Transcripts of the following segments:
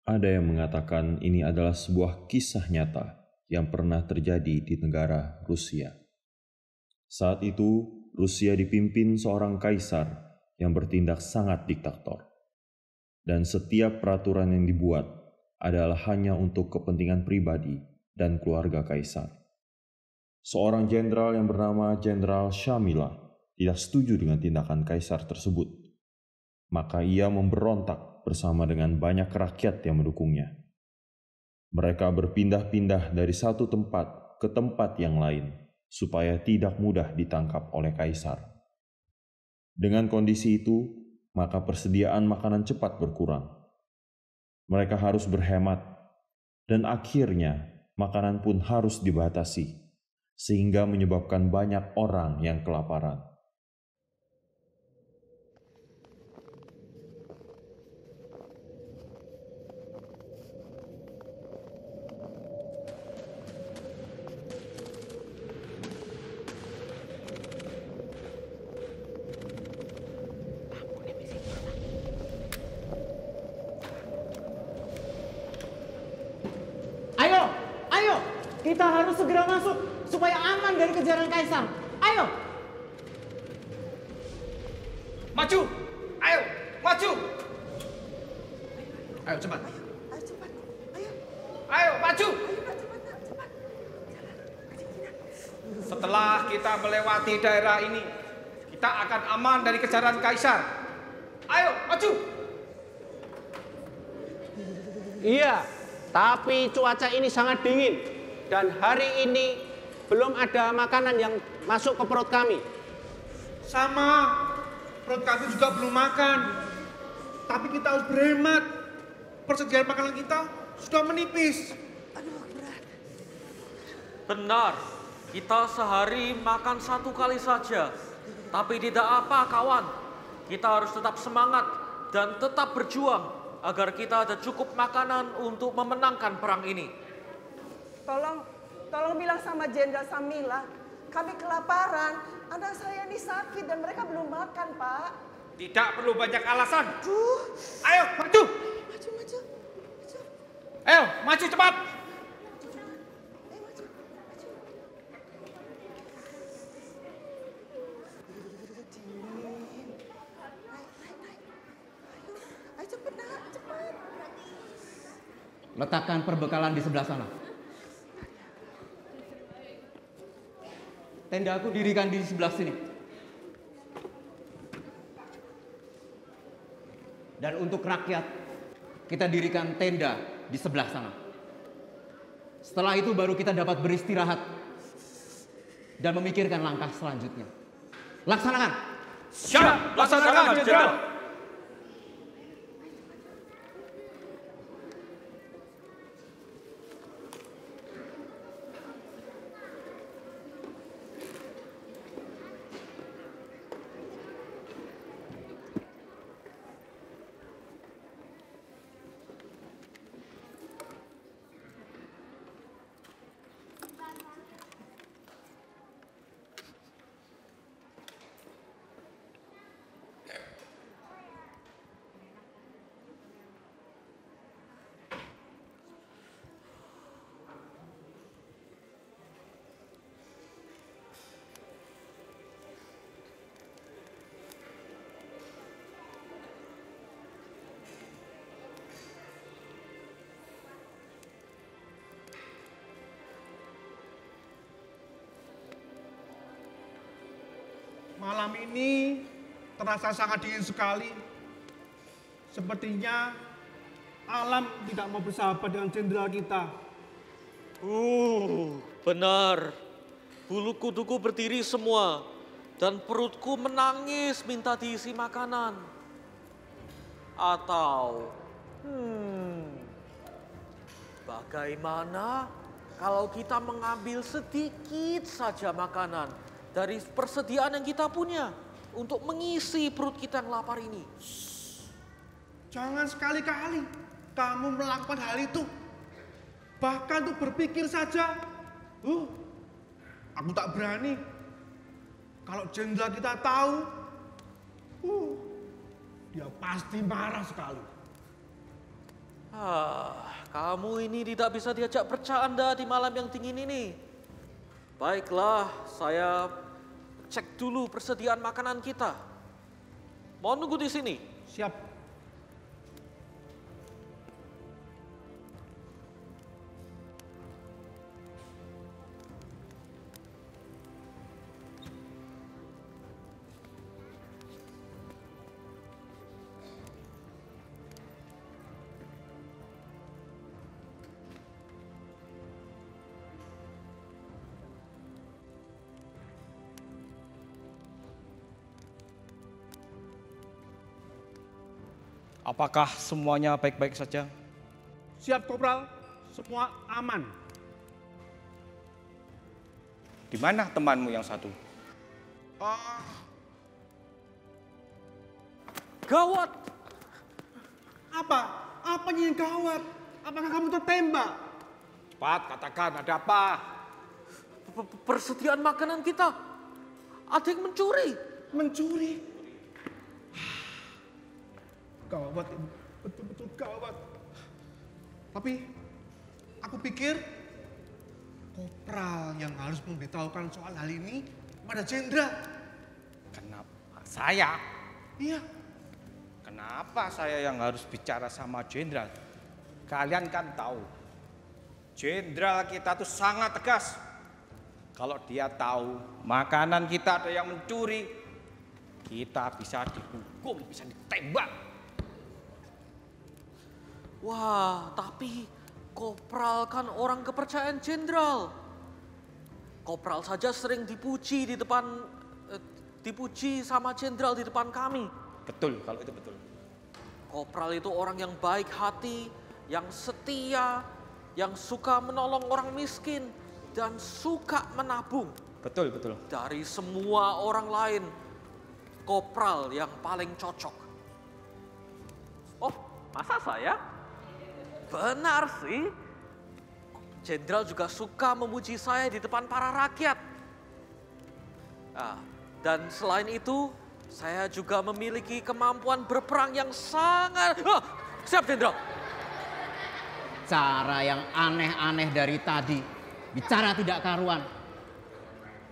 Ada yang mengatakan ini adalah sebuah kisah nyata yang pernah terjadi di negara Rusia. Saat itu, Rusia dipimpin seorang kaisar yang bertindak sangat diktator. Dan setiap peraturan yang dibuat adalah hanya untuk kepentingan pribadi dan keluarga kaisar. Seorang jenderal yang bernama Jenderal Shamila tidak setuju dengan tindakan kaisar tersebut. Maka ia memberontak bersama dengan banyak rakyat yang mendukungnya. Mereka berpindah-pindah dari satu tempat ke tempat yang lain supaya tidak mudah ditangkap oleh kaisar. Dengan kondisi itu, maka persediaan makanan cepat berkurang. Mereka harus berhemat, dan akhirnya makanan pun harus dibatasi, sehingga menyebabkan banyak orang yang kelaparan. Kita harus segera masuk supaya aman dari kejaran kaisar. Ayo! Maju! Ayo, maju! Ayo cepat. Ayo cepat. Ayo. Ayo maju! Ayo cepat. Setelah kita melewati daerah ini, kita akan aman dari kejaran kaisar. Ayo, maju! Iya, tapi cuaca ini sangat dingin. Dan hari ini belum ada makanan yang masuk ke perut kami. Sama, perut kami juga belum makan. Tapi kita harus berhemat. Persediaan makanan kita sudah menipis. Aduh, berat. Benar, kita sehari makan 1 kali saja. Tapi tidak apa kawan, kita harus tetap semangat dan tetap berjuang agar kita ada cukup makanan untuk memenangkan perang ini. Tolong bilang sama Jenderal Shamila, kami kelaparan. Anak saya ini sakit dan mereka belum makan, Pak. Tidak perlu banyak alasan. Duh. Ayo, maju. Maju. Ayo, maju cepat. Ayo, maju. Dingin. Naik. Ayo cepet, nak. Cepat. Letakkan perbekalan di sebelah sana. Tenda aku dirikan di sebelah sini. Dan untuk rakyat, kita dirikan tenda di sebelah sana. Setelah itu baru kita dapat beristirahat dan memikirkan langkah selanjutnya. Laksanakan. Siap, laksanakan, Jenderal. Malam ini terasa sangat dingin sekali. Sepertinya alam tidak mau bersahabat dengan jenderal kita. Benar. Bulu kuduku berdiri semua dan perutku menangis minta diisi makanan. Atau, bagaimana kalau kita mengambil sedikit saja makanan dari persediaan yang kita punya untuk mengisi perut kita yang lapar ini? Jangan sekali-kali kamu melakukan hal itu. Bahkan untuk berpikir saja. Aku tak berani. Kalau jenderal kita tahu, dia pasti marah sekali. Kamu ini tidak bisa diajak bercanda di malam yang dingin ini. Baiklah, saya cek dulu persediaan makanan kita. Mau nunggu di sini? Siap. Apakah semuanya baik-baik saja? Siap, Kopral. Semua aman. Di mana temanmu yang satu? Gawat! Apa? Apanya yang gawat? Apakah kamu tertembak? Cepat katakan, ada apa? Persediaan makanan kita. Ada yang mencuri. Mencuri? Gawat, betul-betul gawat. Tapi aku pikir Kopral yang harus memberitahukan soal hal ini pada jenderal. Kenapa saya? Iya. Kenapa saya yang harus bicara sama jenderal? Kalian kan tahu, jenderal kita tuh sangat tegas. Kalau dia tahu makanan kita ada yang mencuri, kita bisa dihukum, bisa ditembak. Wah, tapi Kopral kan orang kepercayaan jenderal. Kopral saja sering dipuji dipuji sama jenderal di depan kami. Betul, kalau itu betul. Kopral itu orang yang baik hati, yang setia, yang suka menolong orang miskin, dan suka menabung. Betul, betul. Dari semua orang lain, Kopral yang paling cocok. Oh, masa saya? Benar sih. Jenderal juga suka memuji saya di depan para rakyat. Dan selain itu, saya juga memiliki kemampuan berperang yang sangat... siap, Jenderal. Cara yang aneh-aneh dari tadi. Bicara tidak karuan.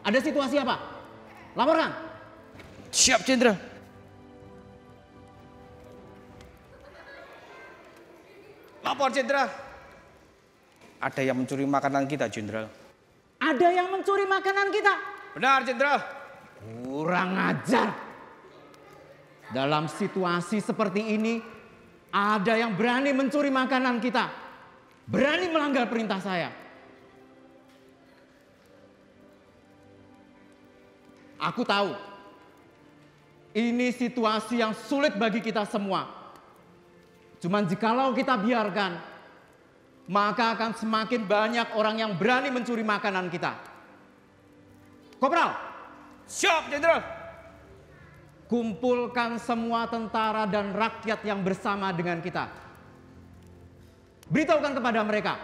Ada situasi apa? Laporkan. Siap, jenderal. Lapor, jenderal. Ada yang mencuri makanan kita, jenderal. Ada yang mencuri makanan kita? Benar, jenderal. Kurang ajar. Dalam situasi seperti ini, ada yang berani mencuri makanan kita. Berani melanggar perintah saya. Aku tahu, ini situasi yang sulit bagi kita semua. Cuman jikalau kita biarkan, maka akan semakin banyak orang yang berani mencuri makanan kita. Kopral. Siap, jenderal. Kumpulkan semua tentara dan rakyat yang bersama dengan kita. Beritahukan kepada mereka,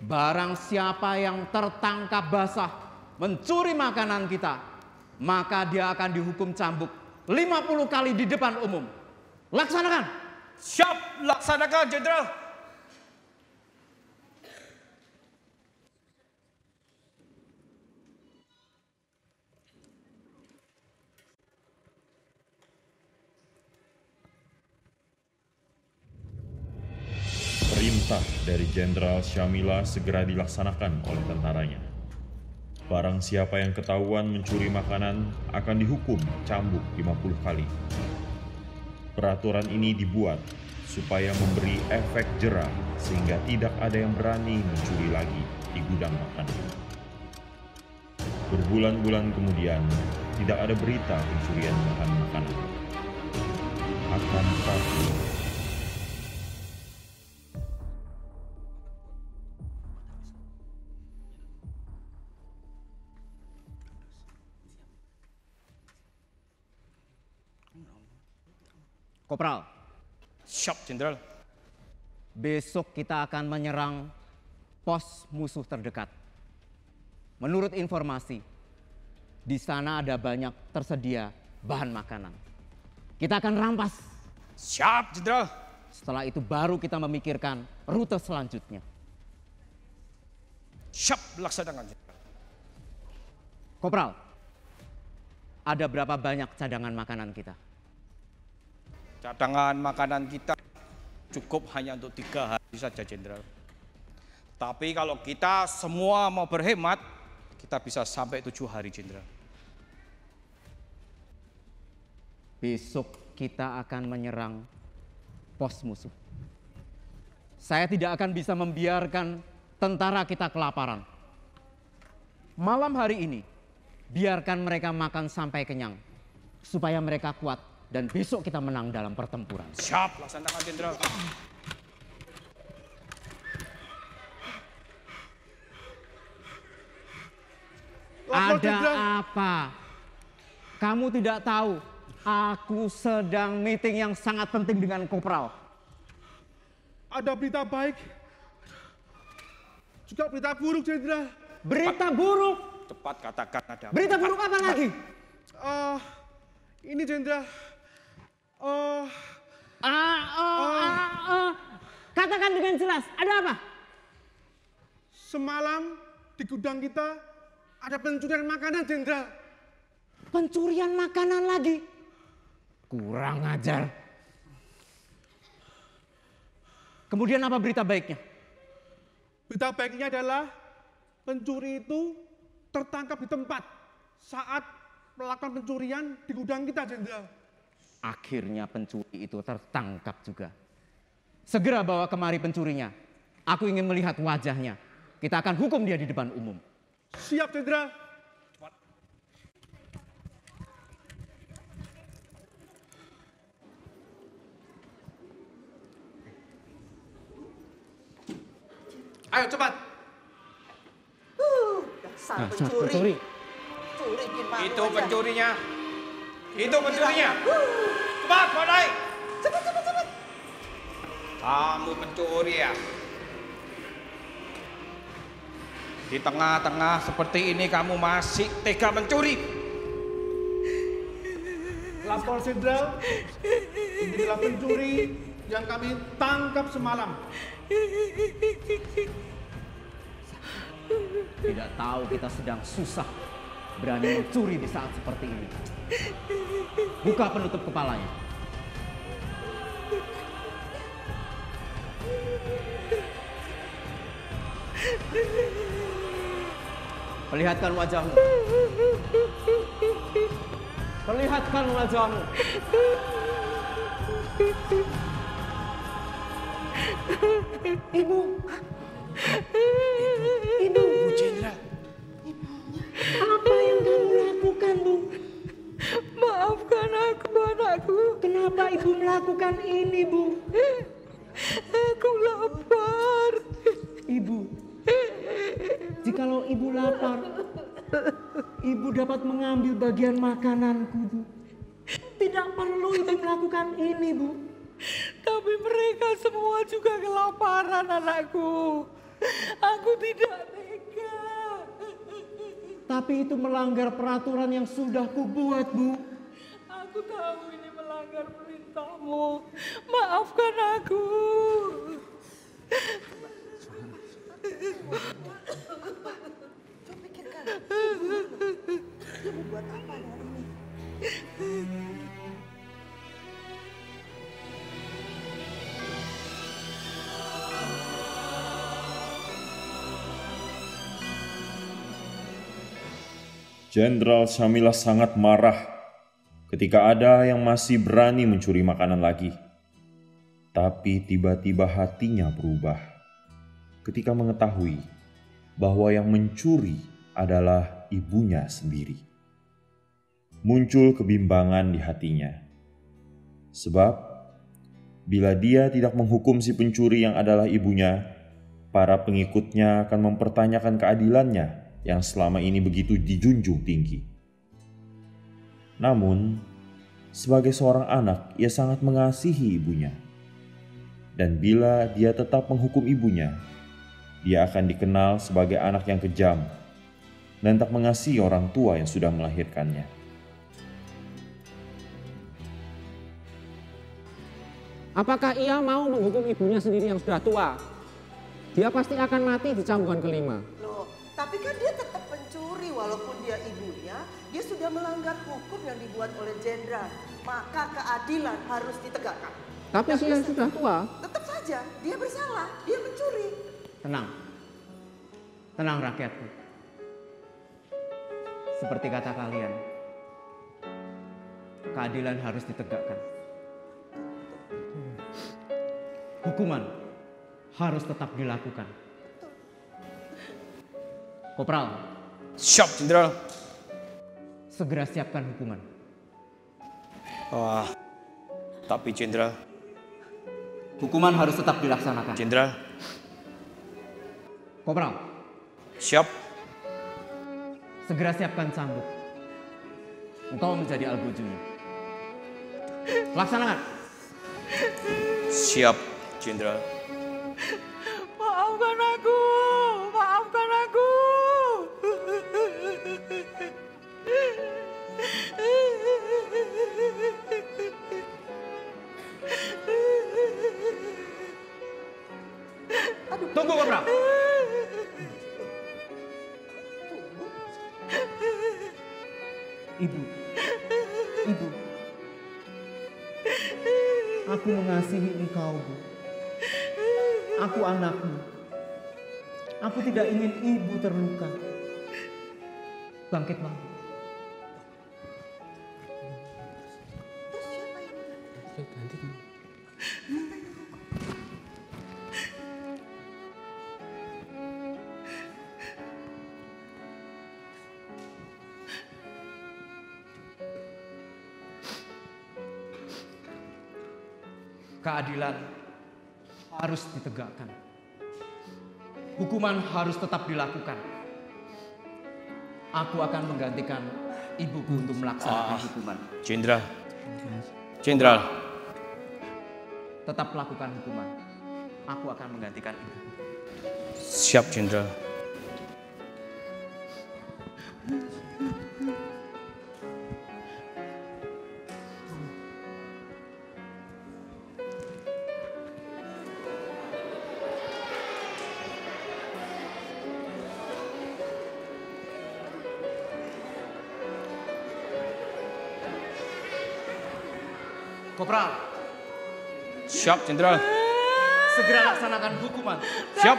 barang siapa yang tertangkap basah mencuri makanan kita, maka dia akan dihukum cambuk 50 kali di depan umum. Laksanakan. Siap, laksanakan, jenderal. Perintah dari Jenderal Syamila segera dilaksanakan oleh tentaranya. Barang siapa yang ketahuan mencuri makanan akan dihukum cambuk 50 kali. Peraturan ini dibuat supaya memberi efek jera sehingga tidak ada yang berani mencuri lagi di gudang makanan. Berbulan-bulan kemudian tidak ada berita pencurian bahan makanan. Akan tetapi Kopral. Siap, jenderal. Besok kita akan menyerang pos musuh terdekat. Menurut informasi, di sana ada banyak tersedia bahan makanan. Kita akan rampas. Siap, jenderal. Setelah itu baru kita memikirkan rute selanjutnya. Siap, laksanakan Jenderal. Kopral, ada berapa banyak cadangan makanan kita? Cadangan makanan kita cukup hanya untuk 3 hari saja, Jenderal. Tapi kalau kita semua mau berhemat, kita bisa sampai 7 hari, Jenderal. Besok kita akan menyerang pos musuh. Saya tidak akan bisa membiarkan tentara kita kelaparan. Malam hari ini, biarkan mereka makan sampai kenyang. Supaya mereka kuat dan besok kita menang dalam pertempuran. Siap, laksanakan Jenderal. Ada apa? Kamu tidak tahu, aku sedang meeting yang sangat penting dengan Kopral. Ada berita baik, juga berita buruk, Jenderal. Berita buruk? Cepat katakan ada. Berita buruk apa lagi? Ini Jenderal. Katakan dengan jelas, ada apa? Semalam di gudang kita ada pencurian makanan, Jenderal. Pencurian makanan lagi? Kurang ajar. Kemudian apa berita baiknya? Berita baiknya adalah pencuri itu tertangkap di tempat saat melakukan pencurian di gudang kita, Jenderal. Akhirnya pencuri itu tertangkap juga. Segera bawa kemari pencurinya. Aku ingin melihat wajahnya. Kita akan hukum dia di depan umum. Siap, Jenderal. Ayo cepat. Dasar pencuri. Curi gimana? Itu pencurinya. Itu pencurinya. Cepat, badai. Cepat. Kamu pencuri ya? Di tengah-tengah seperti ini kamu masih tega mencuri. Lapor, Jenderal. Ini adalah pencuri yang kami tangkap semalam. Tidak tahu kita sedang susah, berani mencuri di saat seperti ini. Buka penutup kepalanya. Perlihatkan wajahmu. Perlihatkan wajahmu. Ibu. Ibu Jenderal. Apa yang kamu lakukan, Bu? Maafkan aku, anakku. Kenapa Ibu melakukan ini, Bu? Aku lapar. Ibu, jikalau Ibu lapar, Ibu dapat mengambil bagian makananku, Bu. Tidak perlu Ibu melakukan ini, Bu. Tapi mereka semua juga kelaparan, anakku. Aku tidak tega. Tapi itu melanggar peraturan yang sudah kubuat, Bu. Aku tahu ini melanggar perintahmu. Maafkan aku. Coba pikirkan. Ibu buat apa dengan ini? Jenderal Syamilah sangat marah ketika ada yang masih berani mencuri makanan lagi. Tapi tiba-tiba hatinya berubah ketika mengetahui bahwa yang mencuri adalah ibunya sendiri. Muncul kebimbangan di hatinya. Sebab bila dia tidak menghukum si pencuri yang adalah ibunya, para pengikutnya akan mempertanyakan keadilannya yang selama ini begitu dijunjung tinggi. Namun, sebagai seorang anak, ia sangat mengasihi ibunya. Dan bila dia tetap menghukum ibunya, dia akan dikenal sebagai anak yang kejam dan tak mengasihi orang tua yang sudah melahirkannya. Apakah ia mau menghukum ibunya sendiri yang sudah tua? Dia pasti akan mati di cambungan kelima. Loh, tapi kan dia tetap pencuri walaupun dia ibunya. Dia sudah melanggar hukum yang dibuat oleh jenderal. Maka keadilan harus ditegakkan. Tapi dia sudah tua. Tetap saja, dia bersalah. Dia mencuri. Tenang. Tenang rakyatku. Seperti kata kalian, keadilan harus ditegakkan. Hukuman harus tetap dilakukan. Kopral. Siap, Jenderal. Segera siapkan hukuman. Wah, tapi Jenderal. Hukuman harus tetap dilaksanakan. Jenderal. Kopral. Siap. Segera siapkan cambuk. Engkau menjadi algojunya. Laksanakan. Siap, Jenderal. Maafkan aku, maafkan aku. Tunggu, Kopral. Ibu. Aku mengasihi engkau, Bu. Aku anakmu. Aku tidak ingin ibu terluka. Bangkitlah. Keadilan harus ditegakkan. Hukuman harus tetap dilakukan. Aku akan menggantikan ibuku untuk melaksanakan hukuman. Jenderal. Jenderal. Tetap lakukan hukuman. Aku akan menggantikan ibu. Siap, Jenderal. Kopral, Siap, Jenderal. segera laksanakan hukuman. Siap.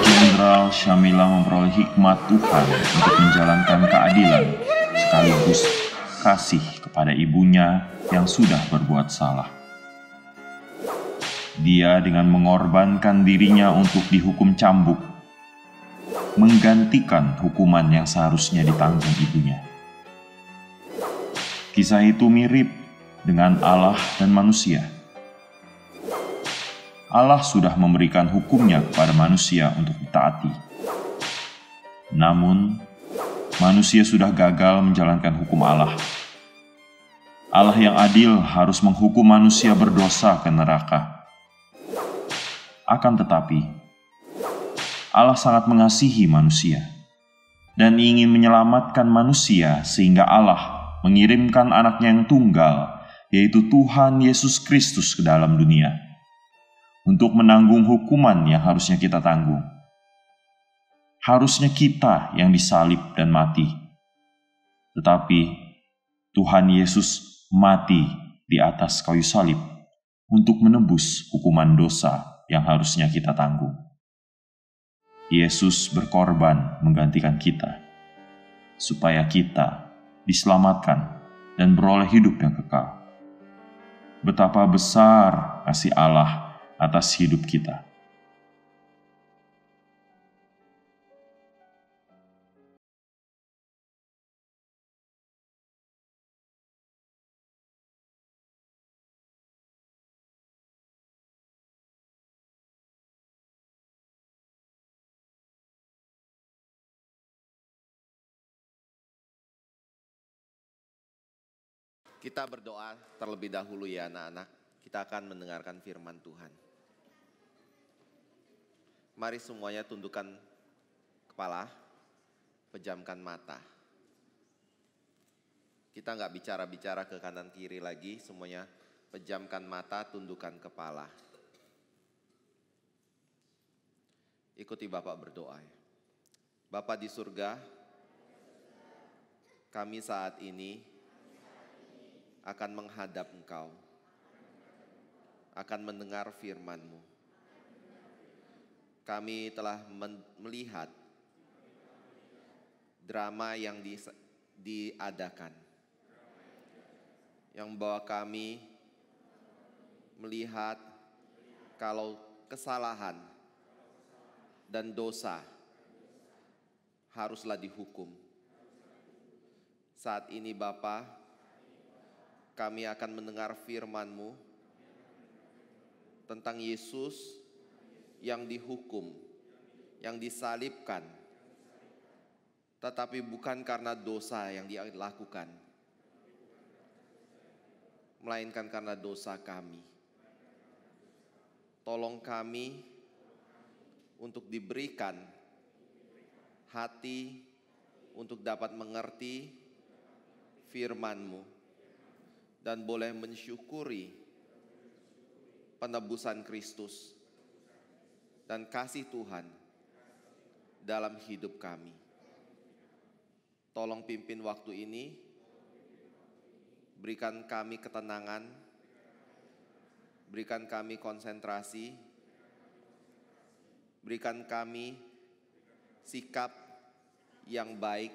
Jenderal Syamila memperoleh hikmat Tuhan untuk menjalankan keadilan sekaligus kasih kepada ibunya yang sudah berbuat salah. Dia dengan mengorbankan dirinya untuk dihukum cambuk, menggantikan hukuman yang seharusnya ditanggung ibunya. Kisah itu mirip dengan Allah dan manusia. Allah sudah memberikan hukumnya kepada manusia untuk ditaati. Namun, manusia sudah gagal menjalankan hukum Allah. Allah yang adil harus menghukum manusia berdosa ke neraka. Akan tetapi, Allah sangat mengasihi manusia dan ingin menyelamatkan manusia sehingga Allah mengirimkan anaknya yang tunggal, yaitu Tuhan Yesus Kristus ke dalam dunia untuk menanggung hukuman yang harusnya kita tanggung. Harusnya kita yang disalib dan mati. Tetapi Tuhan Yesus mati di atas kayu salib untuk menebus hukuman dosa yang harusnya kita tanggung. Yesus berkorban menggantikan kita, supaya kita diselamatkan dan beroleh hidup yang kekal. Betapa besar kasih Allah atas hidup kita. Kita berdoa terlebih dahulu ya anak-anak. Kita akan mendengarkan firman Tuhan. Mari semuanya tundukkan kepala, pejamkan mata. Kita nggak bicara-bicara ke kanan kiri lagi, semuanya pejamkan mata, tundukkan kepala. Ikuti Bapak berdoa ya. Bapa di surga, kami saat ini akan menghadap Engkau, akan mendengar firman-Mu. Kami telah melihat drama yang diadakan, yang membawa kami melihat kalau kesalahan dan dosa haruslah dihukum. Saat ini Bapa, kami akan mendengar firman-Mu tentang Yesus yang dihukum, yang disalibkan, tetapi bukan karena dosa yang dia lakukan, melainkan karena dosa kami. Tolong kami untuk diberikan hati untuk dapat mengerti firman-Mu dan boleh mensyukuri penebusan Kristus dan kasih Tuhan dalam hidup kami. Tolong pimpin waktu ini, berikan kami ketenangan, berikan kami konsentrasi, berikan kami sikap yang baik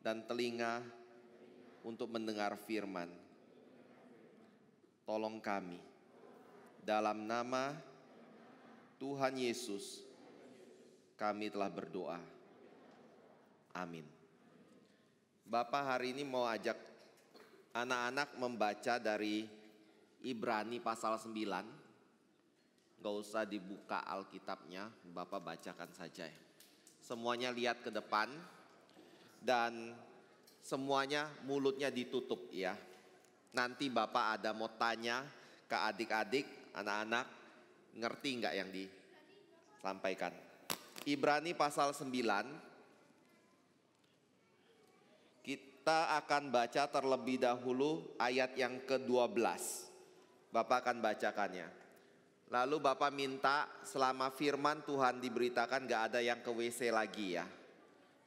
dan telinga untuk mendengar firman. Tolong kami, dalam nama Tuhan Yesus, kami telah berdoa. Amin. Bapak hari ini mau ajak anak-anak membaca dari Ibrani pasal 9. Gak usah dibuka Alkitabnya, Bapak bacakan saja ya. Semuanya lihat ke depan dan semuanya mulutnya ditutup ya. Nanti Bapak ada mau tanya ke adik-adik, anak-anak, ngerti nggak yang disampaikan. Ibrani pasal 9, kita akan baca terlebih dahulu ayat yang ke-12. Bapak akan bacakannya. Lalu Bapak minta selama firman Tuhan diberitakan gak ada yang ke WC lagi ya.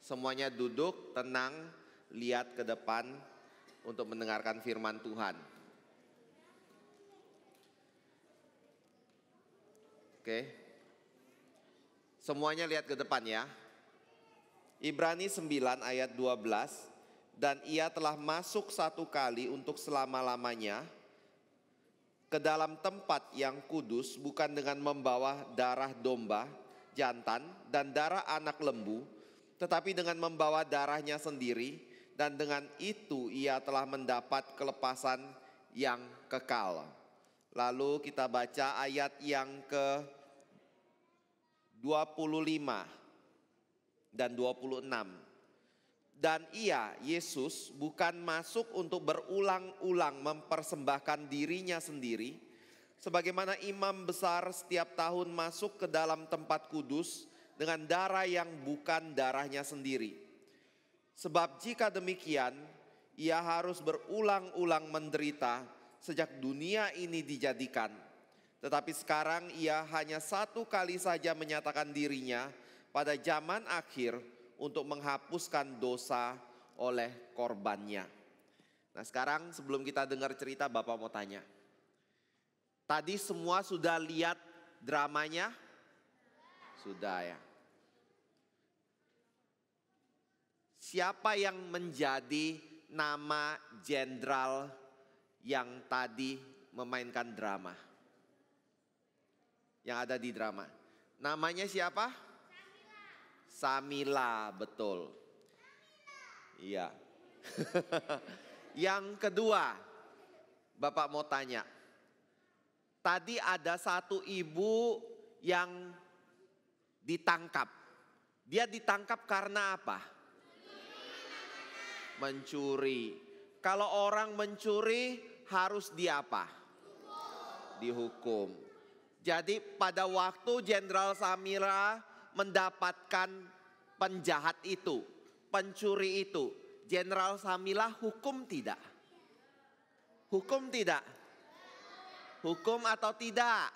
Semuanya duduk, tenang, lihat ke depan untuk mendengarkan firman Tuhan. Oke. Semuanya lihat ke depan ya. Ibrani 9 ayat 12. Dan ia telah masuk satu kali untuk selama-lamanya ke dalam tempat yang kudus, bukan dengan membawa darah domba jantan dan darah anak lembu, tetapi dengan membawa darahnya sendiri, dan dengan itu ia telah mendapat kelepasan yang kekal. Lalu kita baca ayat yang ke-25 dan 26. Dan ia, Yesus, bukan masuk untuk berulang-ulang mempersembahkan dirinya sendiri, sebagaimana imam besar setiap tahun masuk ke dalam tempat kudus dengan darah yang bukan darahnya sendiri. Sebab jika demikian, ia harus berulang-ulang menderita sejak dunia ini dijadikan. Tetapi sekarang ia hanya satu kali saja menyatakan dirinya pada zaman akhir, untuk menghapuskan dosa oleh korbannya. Nah sekarang sebelum kita dengar cerita, Bapak mau tanya. Tadi semua sudah lihat dramanya? Sudah ya. Siapa yang menjadi nama jenderal yang tadi memainkan drama? Yang ada di drama. Namanya siapa? Samila, betul. Iya. Yang kedua, Bapak mau tanya. Tadi ada satu ibu yang ditangkap. Dia ditangkap karena apa? Mencuri. Kalau orang mencuri harus diapa? Dihukum. Jadi pada waktu Jenderal Samira mendapatkan penjahat itu, pencuri itu, Jenderal Samila hukum tidak? Hukum tidak? Hukum atau tidak?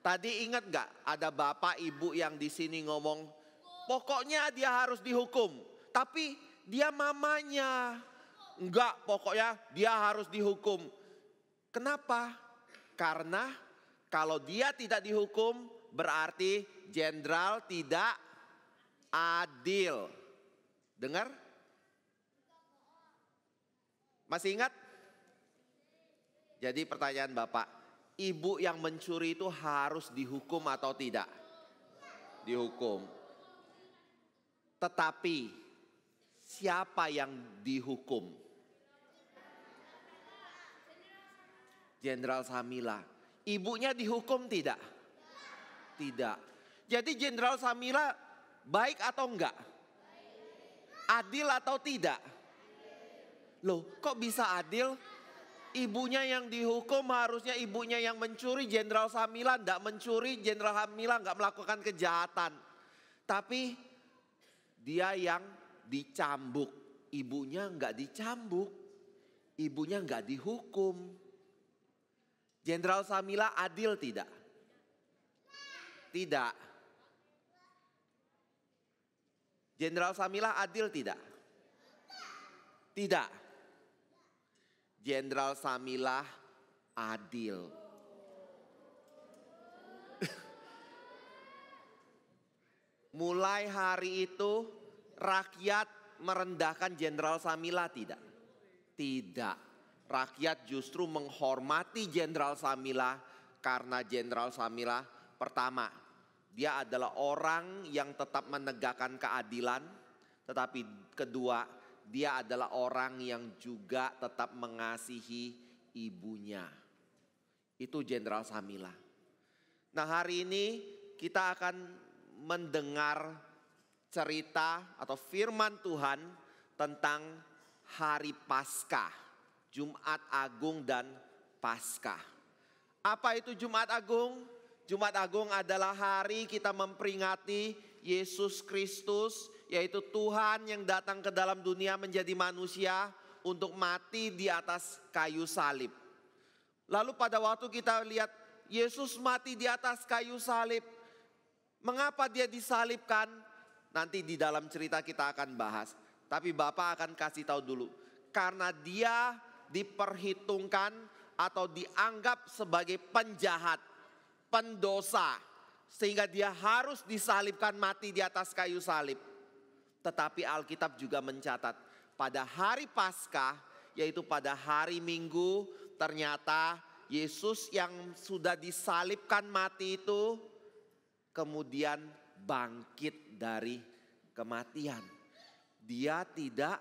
Tadi ingat gak ada bapak ibu yang di sini ngomong, pokoknya dia harus dihukum. Tapi dia mamanya, enggak, pokoknya dia harus dihukum. Kenapa? Karena kalau dia tidak dihukum berarti jenderal tidak adil. Dengar? Masih ingat? Jadi pertanyaan Bapak, ibu yang mencuri itu harus dihukum atau tidak? Dihukum. Tetapi siapa yang dihukum? Jenderal Samila. Ibunya dihukum tidak? Tidak. Jadi Jenderal Samila baik atau enggak? Adil atau tidak? Loh, kok bisa adil? Ibunya yang dihukum, harusnya ibunya yang mencuri. Jenderal Samila enggak mencuri, Jenderal Samila enggak melakukan kejahatan. Tapi dia yang dicambuk. Ibunya enggak dicambuk. Ibunya enggak dihukum. Jenderal Samila adil tidak? Tidak. Jenderal Samila adil tidak? Tidak. Jenderal Samila adil. Mulai hari itu rakyat merendahkan Jenderal Samila tidak? Tidak. Rakyat justru menghormati Jenderal Samila karena Jenderal Samila pertama, dia adalah orang yang tetap menegakkan keadilan, tetapi kedua, dia adalah orang yang juga tetap mengasihi ibunya. Itu Jenderal Samila. Nah, hari ini kita akan mendengar cerita atau firman Tuhan tentang hari Paskah, Jumat Agung dan Paskah. Apa itu Jumat Agung? Jumat Agung adalah hari kita memperingati Yesus Kristus, yaitu Tuhan yang datang ke dalam dunia menjadi manusia untuk mati di atas kayu salib. Lalu pada waktu kita lihat Yesus mati di atas kayu salib, mengapa dia disalibkan? Nanti di dalam cerita kita akan bahas. Tapi Bapak akan kasih tahu dulu, karena dia diperhitungkan atau dianggap sebagai penjahat, pendosa, sehingga dia harus disalibkan mati di atas kayu salib. Tetapi Alkitab juga mencatat pada hari Paskah, yaitu pada hari Minggu, ternyata Yesus yang sudah disalibkan mati itu kemudian bangkit dari kematian. Dia tidak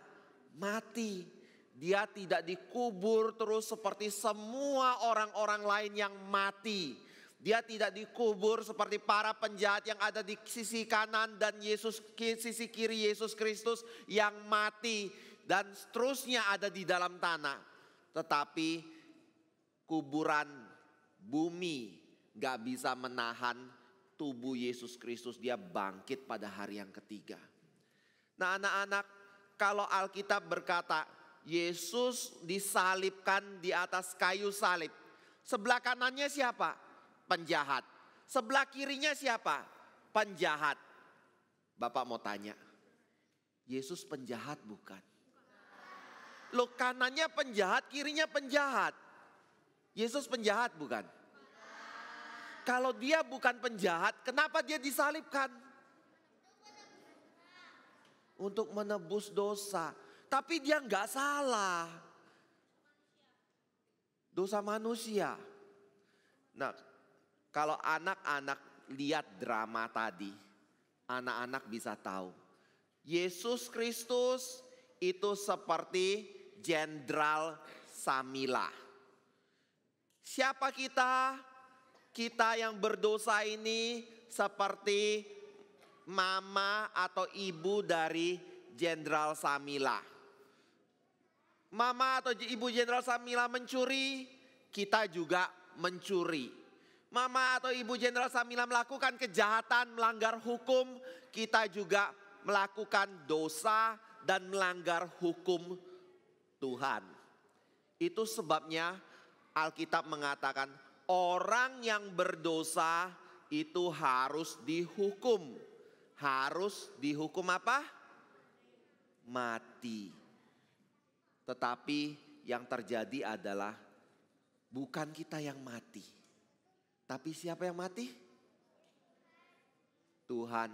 mati, dia tidak dikubur terus seperti semua orang-orang lain yang mati. Dia tidak dikubur seperti para penjahat yang ada di sisi kanan dan sisi kiri Yesus Kristus yang mati dan seterusnya ada di dalam tanah. Tetapi kuburan bumi gak bisa menahan tubuh Yesus Kristus. Dia bangkit pada hari yang ketiga. Nah, anak-anak, kalau Alkitab berkata Yesus disalibkan di atas kayu salib, sebelah kanannya siapa? Penjahat. Sebelah kirinya siapa? Penjahat. Bapak mau tanya, Yesus penjahat bukan? Loh, kanannya penjahat, kirinya penjahat. Yesus penjahat bukan? Kalau dia bukan penjahat, kenapa dia disalibkan? Untuk menebus dosa. Tapi dia nggak salah. Dosa manusia. Nah, kalau anak-anak lihat drama tadi, anak-anak bisa tahu. Yesus Kristus itu seperti Jenderal Samila. Siapa kita? Kita yang berdosa ini seperti mama atau ibu dari Jenderal Samila. Mama atau ibu Jenderal Samila mencuri, kita juga mencuri. Mama atau Ibu Jenderal Samila melakukan kejahatan, melanggar hukum, kita juga melakukan dosa dan melanggar hukum Tuhan. Itu sebabnya Alkitab mengatakan orang yang berdosa itu harus dihukum. Harus dihukum apa? Mati. Tetapi yang terjadi adalah bukan kita yang mati. Tapi siapa yang mati? Tuhan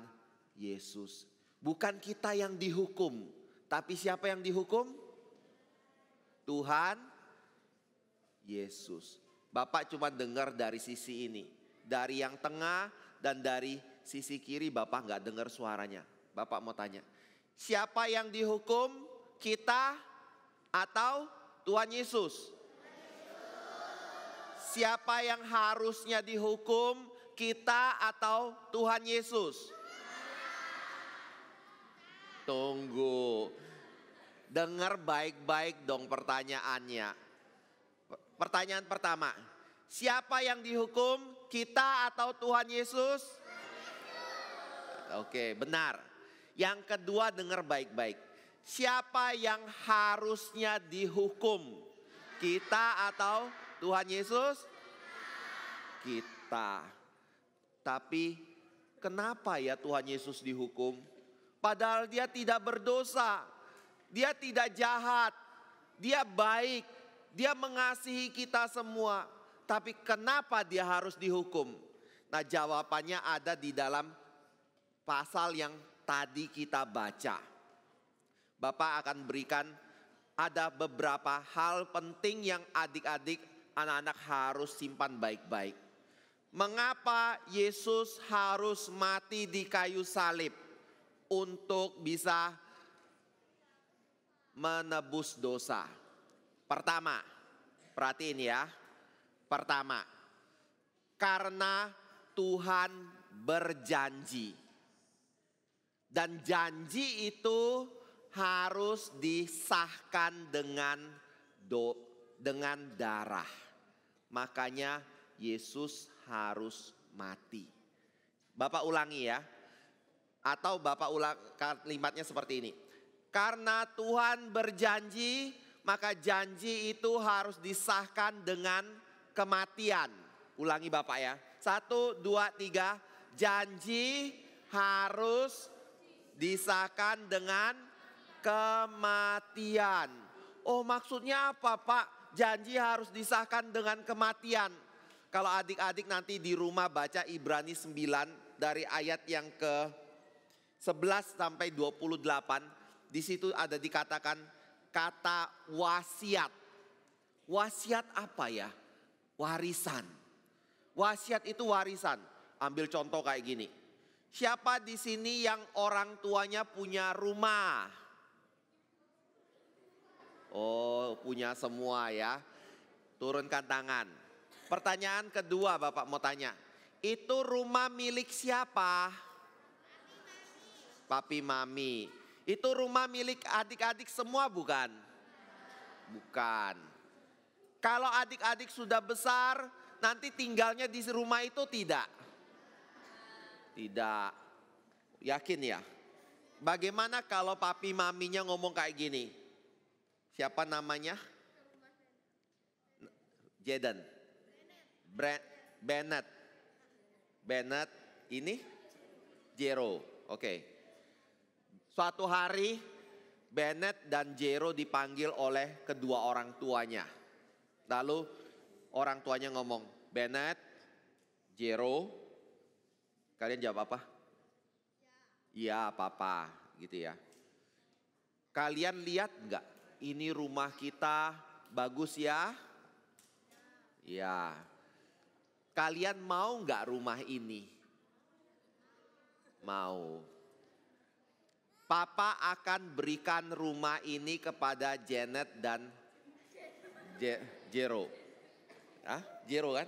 Yesus. Bukan kita yang dihukum. Tapi siapa yang dihukum? Tuhan Yesus. Bapak cuma dengar dari sisi ini. Dari yang tengah dan dari sisi kiri Bapak nggak dengar suaranya. Bapak mau tanya. Siapa yang dihukum? Kita atau Tuhan Yesus? Siapa yang harusnya dihukum? Kita atau Tuhan Yesus? Tunggu. Dengar baik-baik dong pertanyaannya. Pertanyaan pertama. Siapa yang dihukum? Kita atau Tuhan Yesus? Oke, benar. Yang kedua dengar baik-baik. Siapa yang harusnya dihukum? Kita atau Tuhan Yesus? Kita. Tapi kenapa ya Tuhan Yesus dihukum? Padahal dia tidak berdosa. Dia tidak jahat. Dia baik. Dia mengasihi kita semua. Tapi kenapa dia harus dihukum? Nah, jawabannya ada di dalam pasal yang tadi kita baca. Bapak akan berikan ada beberapa hal penting yang adik-adik, anak-anak harus simpan baik-baik. Mengapa Yesus harus mati di kayu salib? Untuk bisa menebus dosa. Pertama, perhatiin ya. Pertama, karena Tuhan berjanji. Dan janji itu harus disahkan dengan darah. Makanya Yesus harus mati. Bapak ulangi ya. Atau Bapak ulang kalimatnya seperti ini. Karena Tuhan berjanji, maka janji itu harus disahkan dengan kematian. Ulangi Bapak ya. 1, 2, 3. Janji harus disahkan dengan kematian. Oh, maksudnya apa Pak? Janji harus disahkan dengan kematian. Kalau adik-adik nanti di rumah baca Ibrani 9 dari ayat yang ke 11 sampai 28, di situ ada dikatakan kata wasiat. Wasiat apa ya? Warisan. Wasiat itu warisan. Ambil contoh kayak gini. Siapa di sini yang orang tuanya punya rumah? Oh, punya semua ya. Turunkan tangan. Pertanyaan kedua Bapak mau tanya. Itu rumah milik siapa? Papi mami. Itu rumah milik adik-adik semua bukan? Bukan. Kalau adik-adik sudah besar, nanti tinggalnya di rumah itu tidak? Tidak. Yakin ya? Bagaimana kalau papi maminya ngomong kayak gini? Siapa namanya? Jaden. Bennett. Bennett ini? Jero. Oke. Suatu hari Bennett dan Jero dipanggil oleh kedua orang tuanya. Lalu orang tuanya ngomong, Bennett, Jero, kalian jawab apa? Iya papa gitu ya. Kalian lihat enggak? Ini rumah kita bagus ya? Ya. Kalian mau enggak rumah ini? Mau. Papa akan berikan rumah ini kepada Janet dan Jero. Jero kan?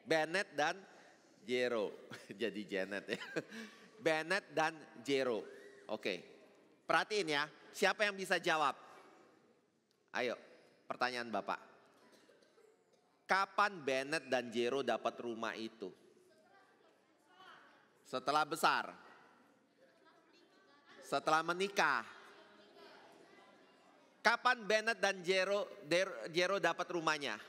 Bennett dan Jero. Jadi Janet ya. Bennett dan Jero. Oke. Perhatiin ya. Siapa yang bisa jawab? Ayo. Pertanyaan Bapak. Kapan Bennett dan Jero dapat rumah itu? Setelah besar. Setelah menikah. Kapan Bennett dan Jero dapat rumahnya?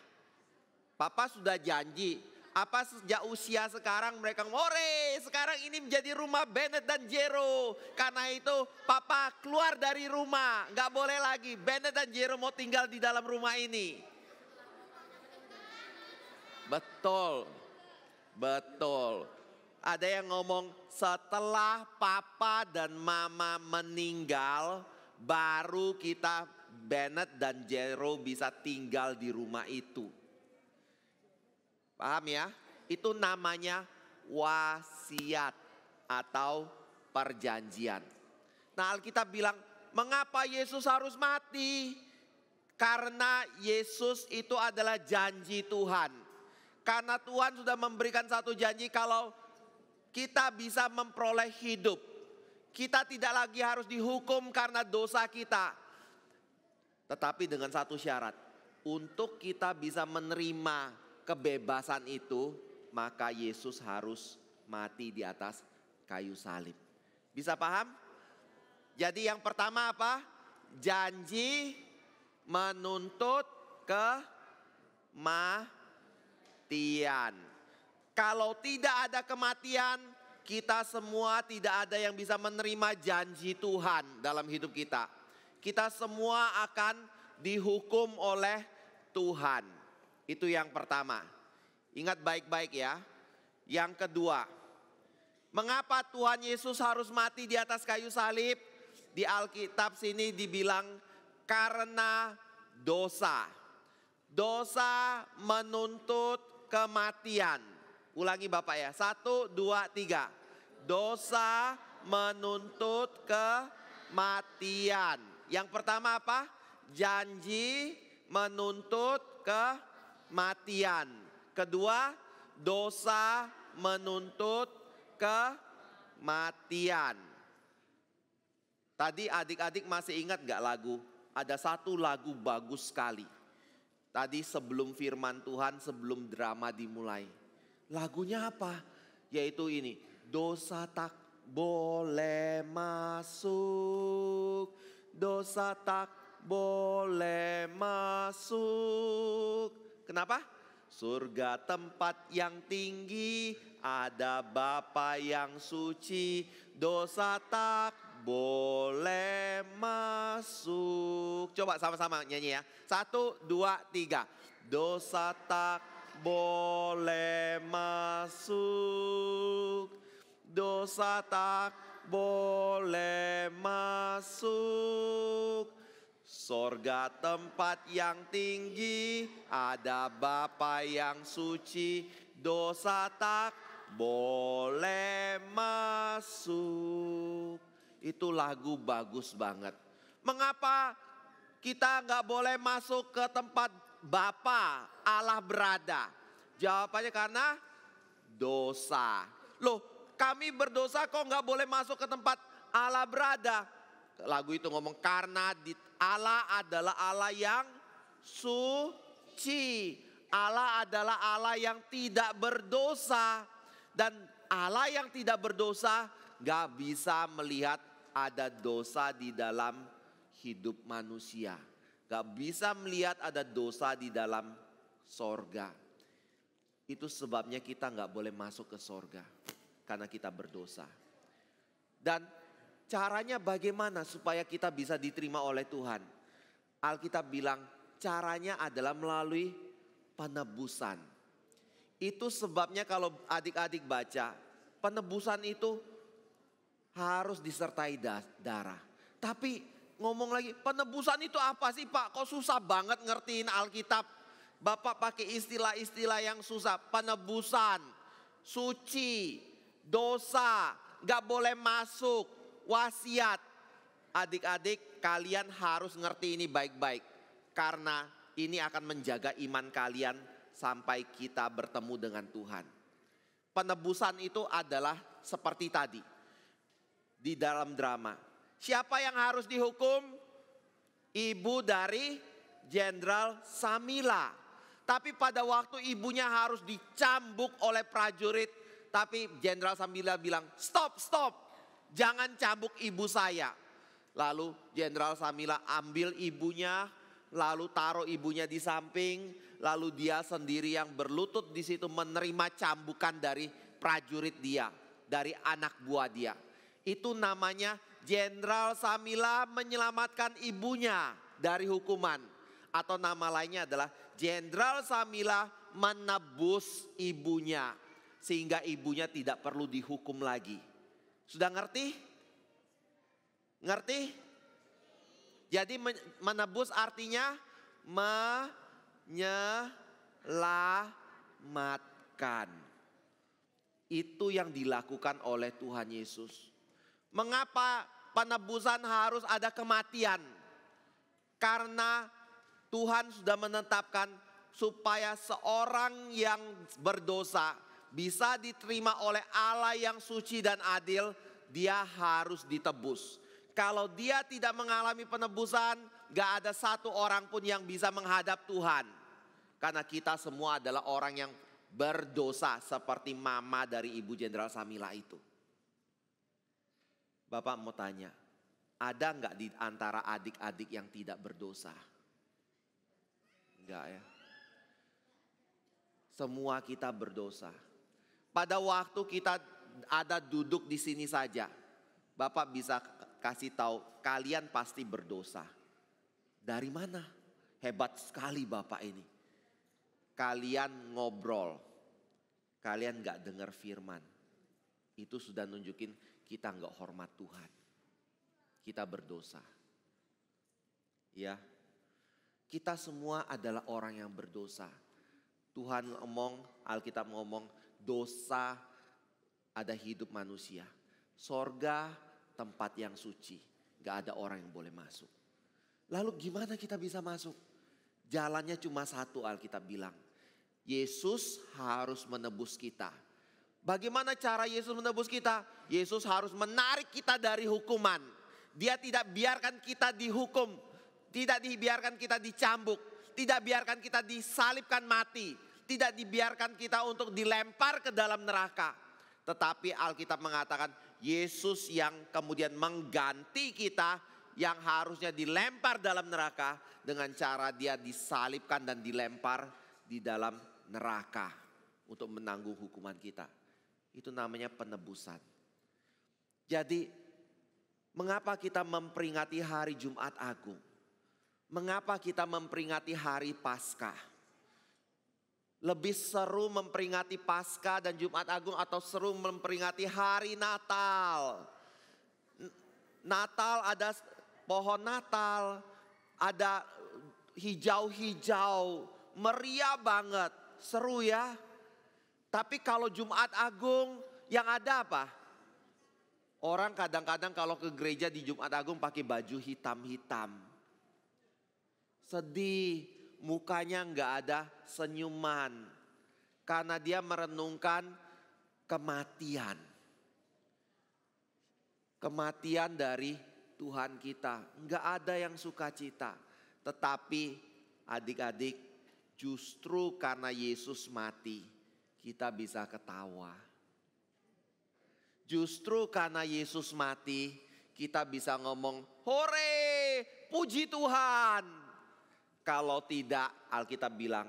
Papa sudah janji. Apa sejak usia sekarang mereka ngore, sekarang ini menjadi rumah Bennett dan Jero. Karena itu Papa keluar dari rumah. Gak boleh lagi, Bennett dan Jero mau tinggal di dalam rumah ini. Betul, betul. Ada yang ngomong setelah Papa dan Mama meninggal, baru kita Bennett dan Jero bisa tinggal di rumah itu. Paham ya? Itu namanya wasiat atau perjanjian. Nah, Alkitab bilang, mengapa Yesus harus mati? Karena Yesus itu adalah janji Tuhan. Karena Tuhan sudah memberikan satu janji kalau kita bisa memperoleh hidup. Kita tidak lagi harus dihukum karena dosa kita. Tetapi dengan satu syarat. Untuk kita bisa menerima kebebasan itu, maka Yesus harus mati di atas kayu salib. Bisa paham? Jadi yang pertama apa? Janji menuntut kematian. Kalau tidak ada kematian, kita semua tidak ada yang bisa menerima janji Tuhan dalam hidup kita. Kita semua akan dihukum oleh Tuhan. Itu yang pertama. Ingat baik-baik ya. Yang kedua, mengapa Tuhan Yesus harus mati di atas kayu salib? Di Alkitab sini dibilang karena dosa. Dosa menuntut kematian. Ulangi Bapak ya. 1, 2, 3. Dosa menuntut kematian. Yang pertama apa? Janji menuntut kematian. Kedua, dosa menuntut kematian. Tadi adik-adik masih ingat gak lagu? Ada satu lagu bagus sekali. Tadi sebelum firman Tuhan, sebelum drama dimulai. Lagunya apa? Yaitu ini. Dosa tak boleh masuk. Dosa tak boleh masuk. Kenapa? Surga tempat yang tinggi, ada Bapa yang suci, dosa tak boleh masuk. Coba sama-sama nyanyi ya. 1, 2, 3. Dosa tak boleh masuk. Dosa tak boleh masuk. Sorga tempat yang tinggi, ada Bapa yang suci, dosa tak boleh masuk. Itu lagu bagus banget. Mengapa kita nggak boleh masuk ke tempat Bapa Allah berada? Jawabannya karena dosa. Loh, kami berdosa kok nggak boleh masuk ke tempat Allah berada? Lagu itu ngomong karena Allah adalah Allah yang suci. Allah adalah Allah yang tidak berdosa. Dan Allah yang tidak berdosa gak bisa melihat ada dosa di dalam hidup manusia. Gak bisa melihat ada dosa di dalam sorga. Itu sebabnya kita gak boleh masuk ke sorga. Karena kita berdosa. Dan caranya bagaimana supaya kita bisa diterima oleh Tuhan? Alkitab bilang caranya adalah melalui penebusan. Itu sebabnya kalau adik-adik baca, penebusan itu harus disertai darah. Tapi ngomong lagi, penebusan itu apa sih Pak? Kok susah banget ngertiin Alkitab? Bapak pakai istilah-istilah yang susah. Penebusan, suci, dosa, gak boleh masuk, wasiat. Adik-adik kalian harus ngerti ini baik-baik. Karena ini akan menjaga iman kalian sampai kita bertemu dengan Tuhan. Penebusan itu adalah seperti tadi. Di dalam drama. Siapa yang harus dihukum? Ibu dari Jenderal Samila. Tapi pada waktu ibunya harus dicambuk oleh prajurit, tapi Jenderal Samila bilang, stop, jangan cambuk ibu saya. Lalu Jenderal Samila ambil ibunya, lalu taruh ibunya di samping, lalu dia sendiri yang berlutut di situ menerima cambukan dari prajurit dia, dari anak buah dia. Itu namanya Jenderal Samila menyelamatkan ibunya dari hukuman. Atau nama lainnya adalah Jenderal Samila menebus ibunya, sehingga ibunya tidak perlu dihukum lagi. Sudah ngerti? Ngerti? Jadi menebus artinya menyelamatkan. Itu yang dilakukan oleh Tuhan Yesus. Mengapa penebusan harus ada kematian? Karena Tuhan sudah menetapkan supaya seorang yang berdosa bisa diterima oleh Allah yang suci dan adil, dia harus ditebus. Kalau dia tidak mengalami penebusan, gak ada satu orang pun yang bisa menghadap Tuhan. Karena kita semua adalah orang yang berdosa seperti mama dari Ibu Jenderal Samila itu. Bapak mau tanya, ada gak di antara adik-adik yang tidak berdosa? Enggak ya. Semua kita berdosa. Pada waktu kita ada duduk di sini saja, Bapak bisa kasih tahu kalian pasti berdosa. Dari mana? Hebat sekali Bapak ini. Kalian ngobrol, kalian gak dengar firman. Itu sudah nunjukin kita gak hormat Tuhan. Kita berdosa. Ya. Kita semua adalah orang yang berdosa. Tuhan ngomong, Alkitab ngomong, dosa ada hidup manusia. Sorga tempat yang suci. Gak ada orang yang boleh masuk. Lalu gimana kita bisa masuk? Jalannya cuma satu, Alkitab bilang. Yesus harus menebus kita. Bagaimana cara Yesus menebus kita? Yesus harus menarik kita dari hukuman. Dia tidak biarkan kita dihukum. Tidak dibiarkan kita dicambuk, tidak biarkan kita disalibkan mati, tidak dibiarkan kita untuk dilempar ke dalam neraka. Tetapi Alkitab mengatakan Yesus yang kemudian mengganti kita yang harusnya dilempar dalam neraka dengan cara dia disalibkan dan dilempar di dalam neraka untuk menanggung hukuman kita. Itu namanya penebusan. Jadi mengapa kita memperingati hari Jumat Agung? Mengapa kita memperingati hari Paskah? Lebih seru memperingati Paskah dan Jumat Agung atau seru memperingati hari Natal? Natal ada pohon Natal, ada hijau-hijau, meriah banget, seru ya. Tapi kalau Jumat Agung yang ada apa? Orang kadang-kadang kalau ke gereja di Jumat Agung pakai baju hitam-hitam. Sedih, mukanya nggak ada senyuman. Karena dia merenungkan kematian. Kematian dari Tuhan kita. Nggak ada yang sukacita. Tetapi adik-adik, justru karena Yesus mati, kita bisa ketawa. Justru karena Yesus mati, kita bisa ngomong, hore, puji Tuhan. Kalau tidak, Alkitab bilang,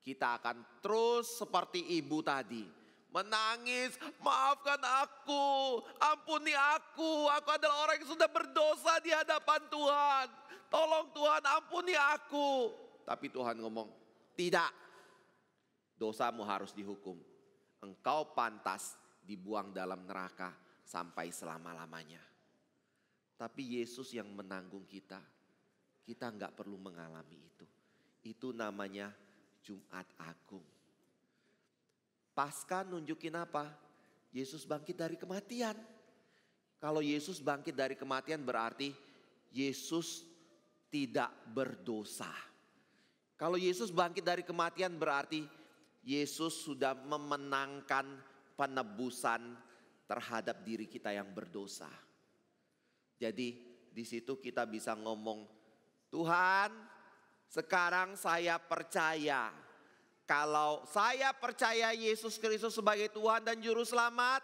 kita akan terus seperti ibu tadi. Menangis, maafkan aku, ampuni aku adalah orang yang sudah berdosa di hadapan Tuhan. Tolong Tuhan, ampuni aku. Tapi Tuhan ngomong, tidak, dosamu harus dihukum. Engkau pantas dibuang dalam neraka sampai selama-lamanya. Tapi Yesus yang menanggung kita. Kita nggak perlu mengalami itu. Itu namanya Jumat Agung. Paskah nunjukin apa? Yesus bangkit dari kematian. Kalau Yesus bangkit dari kematian berarti Yesus tidak berdosa. Kalau Yesus bangkit dari kematian berarti Yesus sudah memenangkan penebusan terhadap diri kita yang berdosa. Jadi di situ kita bisa ngomong, Tuhan, sekarang saya percaya Kalau saya percaya Yesus Kristus sebagai Tuhan dan Juru Selamat,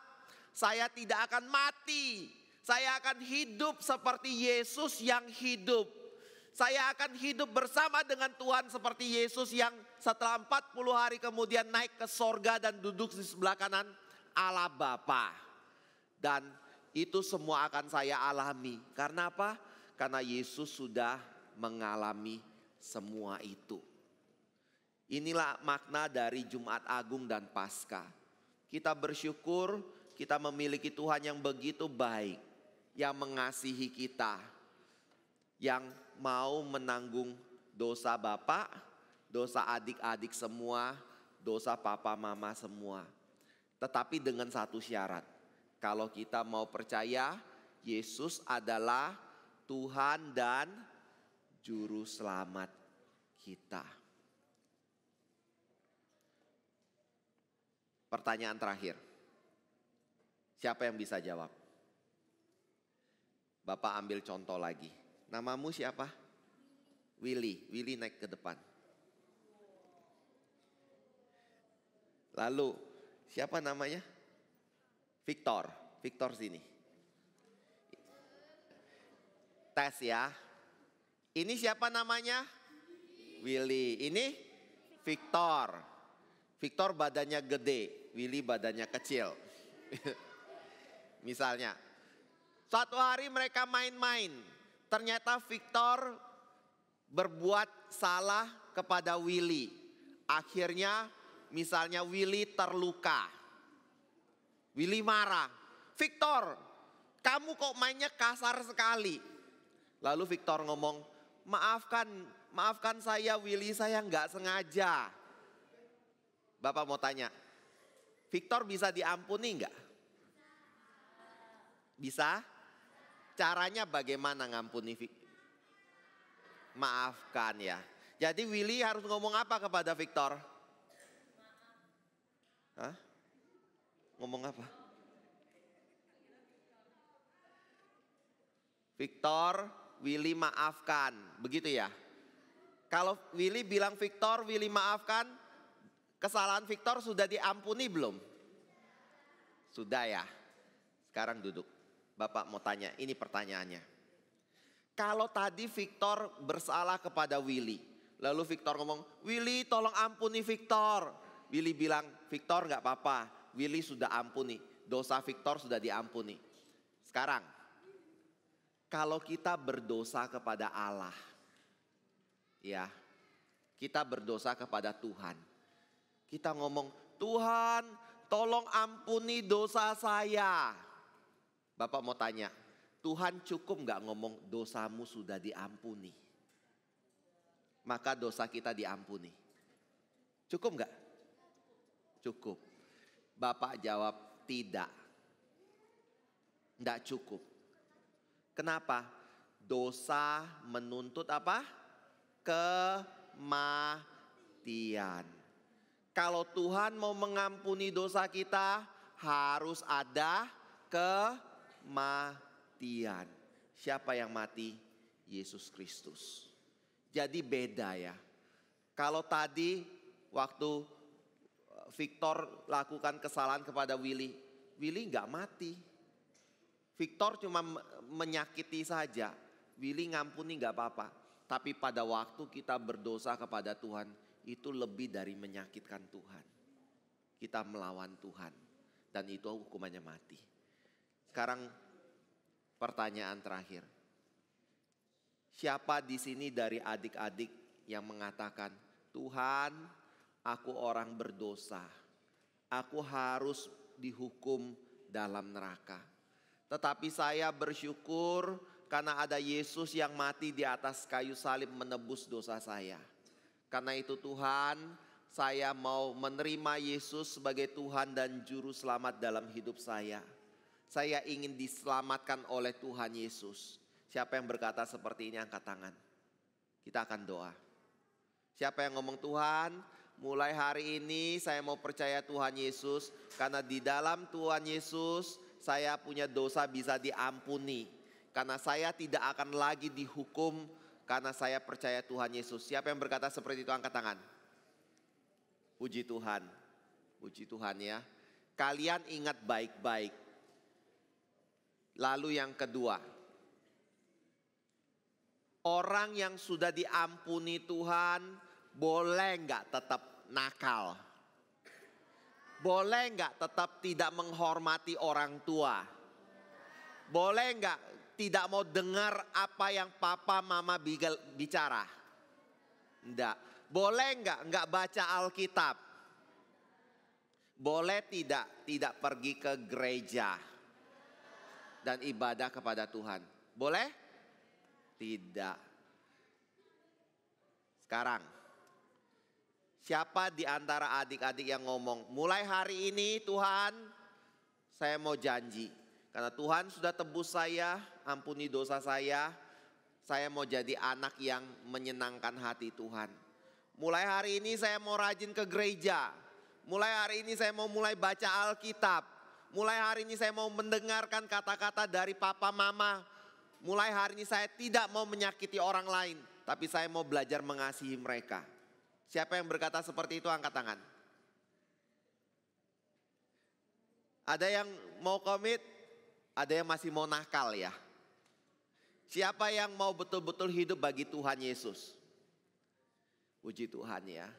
saya tidak akan mati. Saya akan hidup seperti Yesus yang hidup. Saya akan hidup bersama dengan Tuhan seperti Yesus yang setelah 40 hari kemudian naik ke sorga dan duduk di sebelah kanan Allah Bapa. Dan itu semua akan saya alami. Karena apa? Karena Yesus sudah mengalami semua itu. Inilah makna dari Jumat Agung dan Paskah. Kita bersyukur kita memiliki Tuhan yang begitu baik, yang mengasihi kita, yang mau menanggung dosa bapak, dosa adik-adik semua, dosa papa mama semua. Tetapi dengan satu syarat, kalau kita mau percaya Yesus adalah Tuhan dan Juru Selamat kita. Pertanyaan terakhir. Siapa yang bisa jawab? Bapak ambil contoh lagi. Namamu siapa? Willy. Willy naik ke depan. Lalu siapa namanya? Victor. Victor sini. Tes ya. Ini siapa namanya? Willy. Ini Victor. Victor badannya gede. Willy badannya kecil. Misalnya, suatu hari mereka main-main. Ternyata Victor berbuat salah kepada Willy. Akhirnya misalnya Willy terluka. Willy marah. Victor, kamu kok mainnya kasar sekali. Lalu Victor ngomong, maafkan saya Willy, saya nggak sengaja. Bapak mau tanya, Victor bisa diampuni nggak? Bisa? Caranya bagaimana ngampuni? Maafkan ya. Jadi Willy harus ngomong apa kepada Victor? Hah? Ngomong apa? Victor, Willy maafkan. Begitu ya. Kalau Willy bilang Victor, Willy maafkan, kesalahan Victor sudah diampuni belum? Sudah ya. Sekarang duduk. Bapak mau tanya, ini pertanyaannya. Kalau tadi Victor bersalah kepada Willy. Lalu Victor ngomong, Willy tolong ampuni Victor. Willy bilang, Victor gak apa-apa. Willy sudah ampuni. Dosa Victor sudah diampuni. Sekarang, kalau kita berdosa kepada Allah. Ya, kita berdosa kepada Tuhan. Kita ngomong, Tuhan tolong ampuni dosa saya. Bapak mau tanya, Tuhan cukup gak ngomong dosamu sudah diampuni? Maka dosa kita diampuni. Cukup gak? Cukup. Bapak jawab tidak. Tidak cukup. Kenapa? Dosa menuntut apa? Kematian. Kalau Tuhan mau mengampuni dosa kita, harus ada kematian. Siapa yang mati? Yesus Kristus. Jadi beda ya. Kalau tadi waktu Victor lakukan kesalahan kepada Willy, Willy gak mati. Victor cuma menyakiti saja. Willy ngampuni gak apa-apa. Tapi pada waktu kita berdosa kepada Tuhan, itu lebih dari menyakitkan Tuhan. Kita melawan Tuhan. Dan itu hukumannya mati. Sekarang pertanyaan terakhir. Siapa di sini dari adik-adik yang mengatakan, Tuhan, aku orang berdosa. Aku harus dihukum dalam neraka. Tetapi saya bersyukur karena ada Yesus yang mati di atas kayu salib menebus dosa saya. Karena itu Tuhan, saya mau menerima Yesus sebagai Tuhan dan Juru Selamat dalam hidup saya. Saya ingin diselamatkan oleh Tuhan Yesus. Siapa yang berkata seperti ini angkat tangan. Kita akan doa. Siapa yang ngomong Tuhan, mulai hari ini saya mau percaya Tuhan Yesus. Karena di dalam Tuhan Yesus saya punya dosa bisa diampuni. Karena saya tidak akan lagi dihukum karena saya percaya Tuhan Yesus. Siapa yang berkata seperti itu angkat tangan. Puji Tuhan. Puji Tuhan ya. Kalian ingat baik-baik. Lalu yang kedua. Orang yang sudah diampuni Tuhan boleh nggak tetap nakal? Boleh nggak tetap tidak menghormati orang tua? Boleh nggak tidak mau dengar apa yang papa mama bicara? Enggak. Boleh nggak baca Alkitab? Boleh tidak pergi ke gereja dan ibadah kepada Tuhan? Boleh? Tidak. Sekarang, siapa di antara adik-adik yang ngomong, mulai hari ini Tuhan, saya mau janji. Karena Tuhan sudah tebus saya, ampuni dosa saya mau jadi anak yang menyenangkan hati Tuhan. Mulai hari ini saya mau rajin ke gereja. Mulai hari ini saya mau mulai baca Alkitab. Mulai hari ini saya mau mendengarkan kata-kata dari papa mama. Mulai hari ini saya tidak mau menyakiti orang lain. Tapi saya mau belajar mengasihi mereka. Siapa yang berkata seperti itu angkat tangan. Ada yang mau komit, ada yang masih mau nakal ya. Siapa yang mau betul-betul hidup bagi Tuhan Yesus? Puji Tuhan ya.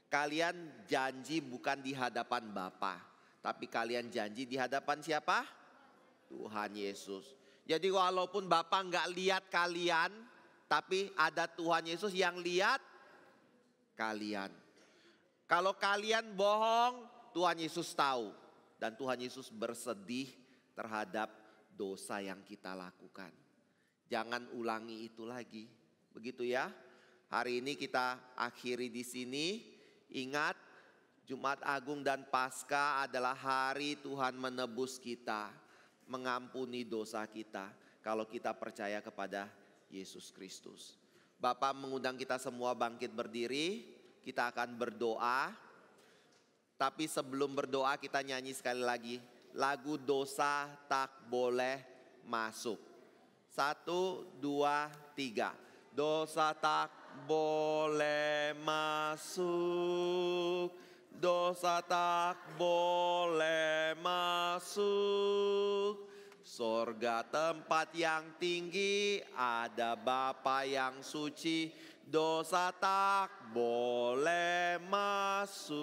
Kalian janji bukan di hadapan Bapa, tapi kalian janji di hadapan siapa? Tuhan Yesus. Jadi walaupun Bapa nggak lihat kalian, tapi ada Tuhan Yesus yang lihat kalian. Kalau kalian bohong, Tuhan Yesus tahu. Dan Tuhan Yesus bersedih terhadap dosa yang kita lakukan. Jangan ulangi itu lagi. Begitu ya. Hari ini kita akhiri di sini. Ingat, Jumat Agung dan Paskah adalah hari Tuhan menebus kita, mengampuni dosa kita kalau kita percaya kepada Yesus Kristus. Bapak mengundang kita semua bangkit berdiri, kita akan berdoa. Tapi sebelum berdoa kita nyanyi sekali lagi lagu Dosa Tak Boleh Masuk. 1, 2, 3. Dosa tak boleh masuk, dosa tak boleh masuk. Sorga tempat yang tinggi, ada Bapa yang suci. Dosa tak boleh masuk.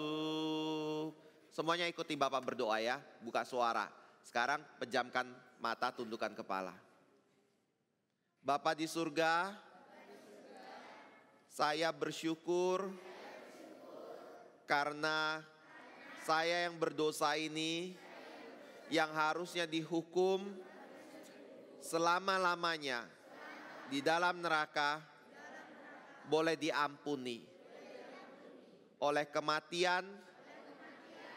Semuanya ikuti Bapak berdoa ya, buka suara. Sekarang pejamkan mata, tundukkan kepala. Bapa di surga, saya bersyukur karena saya yang berdosa ini yang harusnya dihukum selama-lamanya di dalam neraka boleh diampuni oleh kematian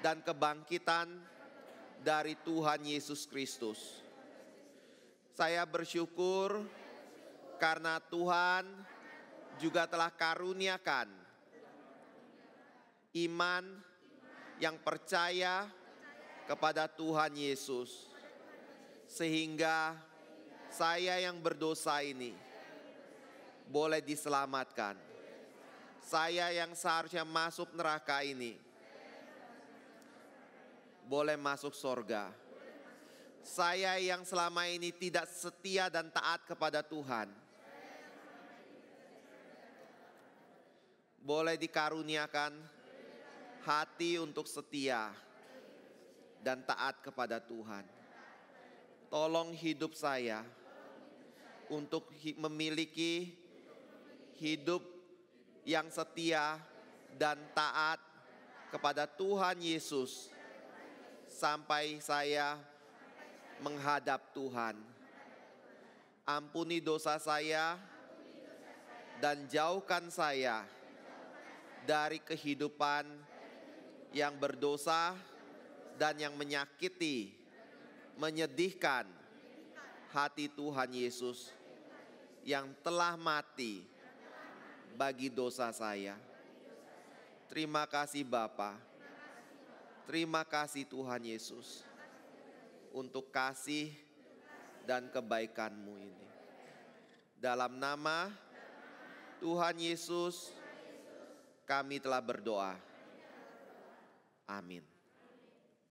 dan kebangkitan dari Tuhan Yesus Kristus. Saya bersyukur karena Tuhan juga telah karuniakan iman yang percaya kepada Tuhan Yesus. Sehingga saya yang berdosa ini boleh diselamatkan. Saya yang seharusnya masuk neraka ini boleh masuk sorga. Saya yang selama ini tidak setia dan taat kepada Tuhan boleh dikaruniakan hati untuk setia dan taat kepada Tuhan. Tolong hidup saya untuk memiliki hidup yang setia dan taat kepada Tuhan Yesus sampai saya menghadap Tuhan. Ampuni dosa saya dan jauhkan saya dari kehidupan yang berdosa dan yang menyakiti, menyedihkan hati Tuhan Yesus yang telah mati bagi dosa saya. Terima kasih Bapa. Terima kasih Tuhan Yesus untuk kasih dan kebaikan-Mu ini. Dalam nama Tuhan Yesus kami telah berdoa. Amin.